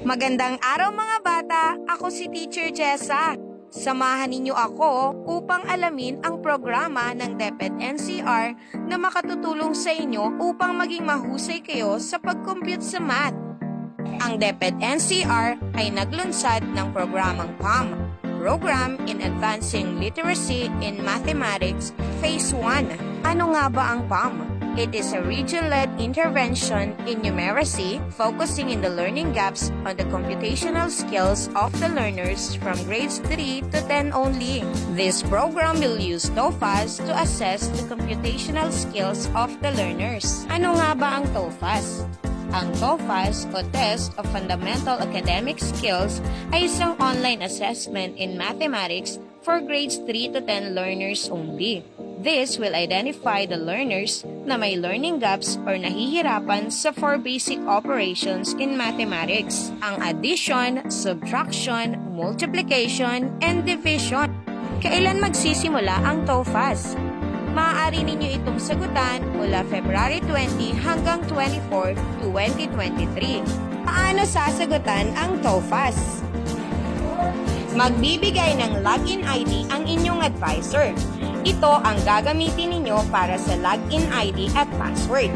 Magandang araw mga bata! Ako si Teacher Jessa. Samahan ninyo ako upang alamin ang programa ng DepEd NCR na makatutulong sa inyo upang maging mahusay kayo sa pag-compute sa math. Ang DepEd NCR ay naglunsad ng programang PAM, Program in Advancing Literacy in Mathematics Phase 1. Ano nga ba ang PAM? It is a region-led intervention in numeracy focusing in the learning gaps on the computational skills of the learners from grades 3 to 10 only. This program will use TOEFAS to assess the computational skills of the learners. Ano nga ba ang TOEFAS? Ang TOEFAS o Test of Fundamental Academic Skills ay isang online assessment in mathematics for grades 3 to 10 learners only. This will identify the learners na may learning gaps or nahihirapan sa 4 basic operations in mathematics, ang addition, subtraction, multiplication, and division. Kailan magsisimula ang TOEFAS? Maaari ninyo itong sagutan mula February 20 hanggang 24, 2023. Paano sasagutan ang TOEFAS? Magbibigay ng login ID ang inyong advisor. Ito ang gagamitin ninyo para sa login ID at password.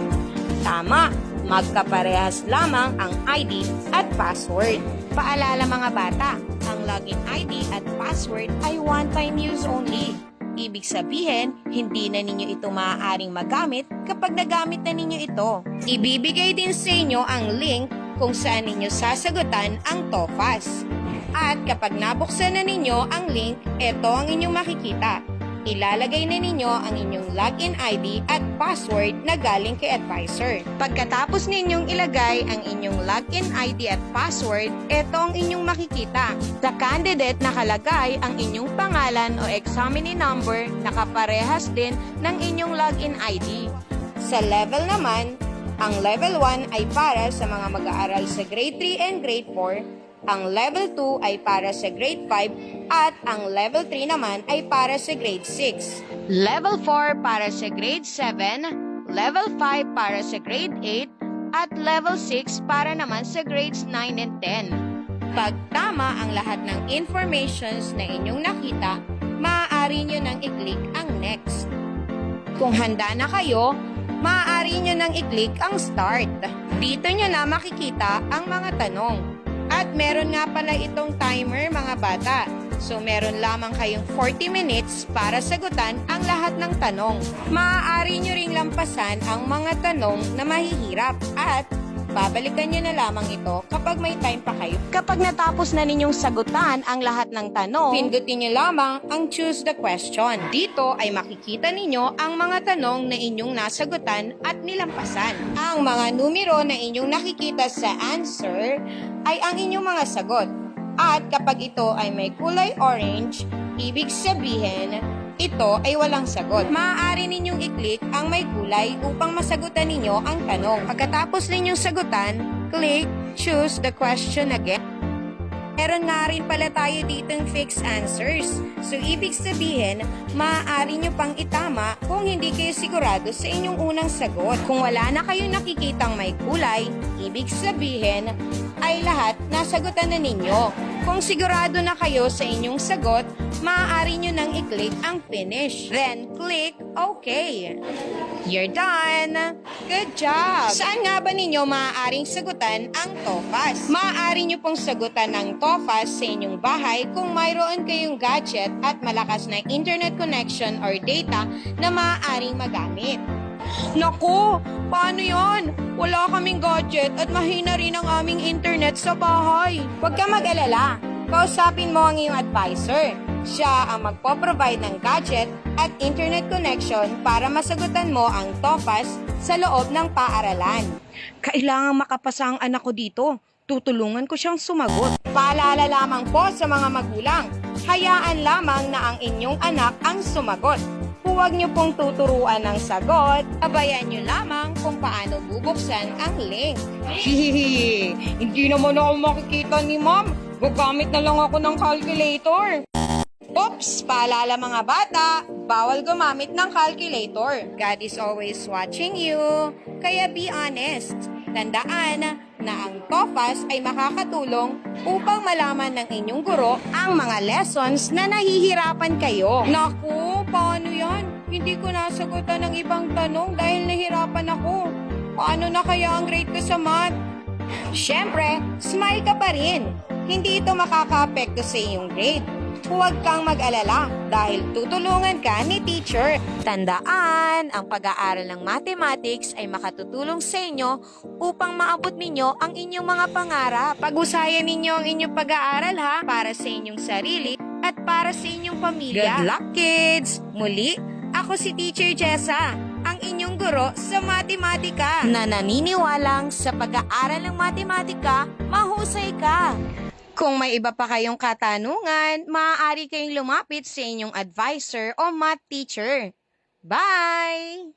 Tama, magkaparehas lamang ang ID at password. Paalala mga bata, ang login ID at password ay one-time use only. Ibig sabihin, hindi na ninyo ito maaaring magamit kapag nagamit na ninyo ito. Ibibigay din sa inyo ang link kung saan ninyo sasagutan ang TOEFAS. At kapag nabuksan na ninyo ang link, ito ang inyong makikita. Ilalagay na ninyo ang inyong login ID at password na galing kay advisor. Pagkatapos ninyong ilagay ang inyong login ID at password, ito ang inyong makikita. Sa candidate nakalagay ang inyong pangalan o examinee number na kaparehas din ng inyong login ID. Sa level naman, ang level 1 ay para sa mga mag-aaral sa grade 3 and grade 4, ang level 2 ay para sa grade 5 at ang level 3 naman ay para sa grade 6. Level 4 para sa grade 7, level 5 para sa grade 8 at level 6 para naman sa grades 9 and 10. Pag tama ang lahat ng informations na inyong nakita, maaari nyo nang i-click ang next. Kung handa na kayo, maaari nyo nang i-click ang start. Dito nyo na makikita ang mga tanong. At meron nga pala itong timer mga bata. So meron lamang kayong 40 minutes para sagutan ang lahat ng tanong. Maaari nyo ring lampasan ang mga tanong na mahihirap at babalikan nyo na lamang ito kapag may time pa kayo. Kapag natapos na ninyong sagutan ang lahat ng tanong, pindutin nyo lamang ang choose the question. Dito ay makikita ninyo ang mga tanong na inyong nasagutan at nilampasan. Ang mga numero na inyong nakikita sa answer ay ang inyong mga sagot. At kapag ito ay may kulay orange, ibig sabihin, ito ay walang sagot. Maaari ninyong i-click ang may kulay upang masagutan ninyo ang tanong. Pagkatapos ninyong sagutan, click choose the question again. Meron nga rin pala tayo ditong fixed answers. So, ibig sabihin, maaari nyo pang itama kung hindi kayo sigurado sa inyong unang sagot. Kung wala na kayong nakikitang may kulay, ibig sabihin ay lahat nasagutan na ninyo. Kung sigurado na kayo sa inyong sagot, maaari nyo nang i-click ang finish. Then, click OK. You're done! Good job! Saan nga ba ninyo maaaring sagutan ang TOEFAS? Maaari nyo pong sagutan ng TOEFAS sa inyong bahay kung mayroon kayong gadget at malakas na internet connection or data na maaaring magamit. Naku! Paano yon? Wala kaming gadget at mahina rin ang aming internet sa bahay. Huwag ka mag-alala. Kausapin mo ang iyong advisor. Siya ang magpo-provide ng gadget at internet connection para masagutan mo ang TOEFAS sa loob ng paaralan. Kailangang makapasa ang anak ko dito. Tutulungan ko siyang sumagot. Paalala lamang po sa mga magulang. Hayaan lamang na ang inyong anak ang sumagot. Huwag niyo pong tuturuan ng sagot. Abayan niyo lamang kung paano bubuksan ang link. Hihihi! Hindi naman ako makikita ni ma'am. Gagamit na lang ako ng calculator. Oops! Paalala mga bata, bawal gumamit ng calculator. God is always watching you. Kaya be honest. Tandaan, na ang TOEFL ay makakatulong upang malaman ng inyong guro ang mga lessons na nahihirapan kayo. Naku, paano yan? Hindi ko nasagutan ng ibang tanong dahil nahirapan ako. Paano na kaya ang grade ko sa math? Siyempre, smile ka pa rin. Hindi ito makaka-apekto sa iyong grade. Huwag kang mag-alala dahil tutulungan ka ni teacher. Tandaan, ang pag-aaral ng mathematics ay makatutulong sa inyo upang maabot ninyo ang inyong mga pangarap. Pag-usayan ninyo ang inyong pag-aaral ha, para sa inyong sarili at para sa inyong pamilya. Good luck, kids! Muli, ako si Teacher Jessa, ang inyong guro sa matematika na naniniwalang sa pag-aaral ng matematika, mahusay ka. Kung may iba pa kayong katanungan, maaari kayong lumapit sa inyong advisor o math teacher. Bye!